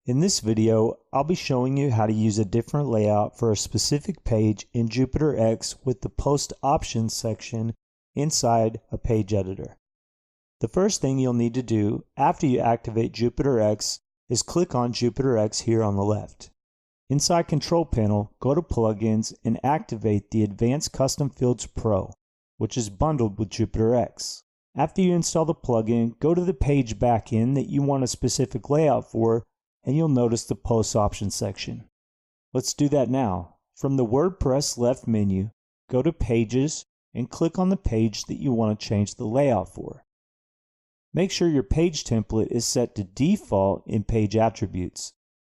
In this video, I'll be showing you how to use a different layout for a specific page in JupyterX with the Post Options section inside a page editor. The first thing you'll need to do after you activate JupyterX is click on JupyterX here on the left. Inside Control Panel, go to Plugins and activate the Advanced Custom Fields Pro, which is bundled with JupyterX. After you install the plugin, go to the page backend that you want a specific layout for, and you'll notice the Post Options section. Let's do that now. From the WordPress left menu, go to Pages and click on the page that you want to change the layout for. Make sure your page template is set to default in Page Attributes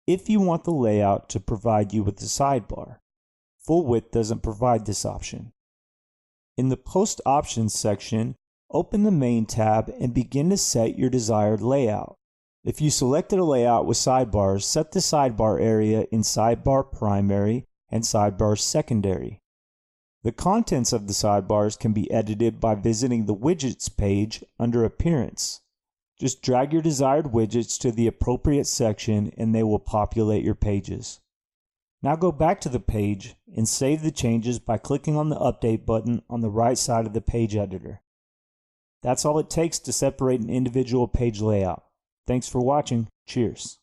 if you want the layout to provide you with the sidebar. Full width doesn't provide this option. In the Post Options section, open the Main tab and begin to set your desired layout. If you selected a layout with sidebars, set the sidebar area in Sidebar Primary and Sidebar Secondary. The contents of the sidebars can be edited by visiting the Widgets page under Appearance. Just drag your desired widgets to the appropriate section and they will populate your pages. Now go back to the page and save the changes by clicking on the Update button on the right side of the page editor. That's all it takes to separate an individual page layout. Thanks for watching. Cheers.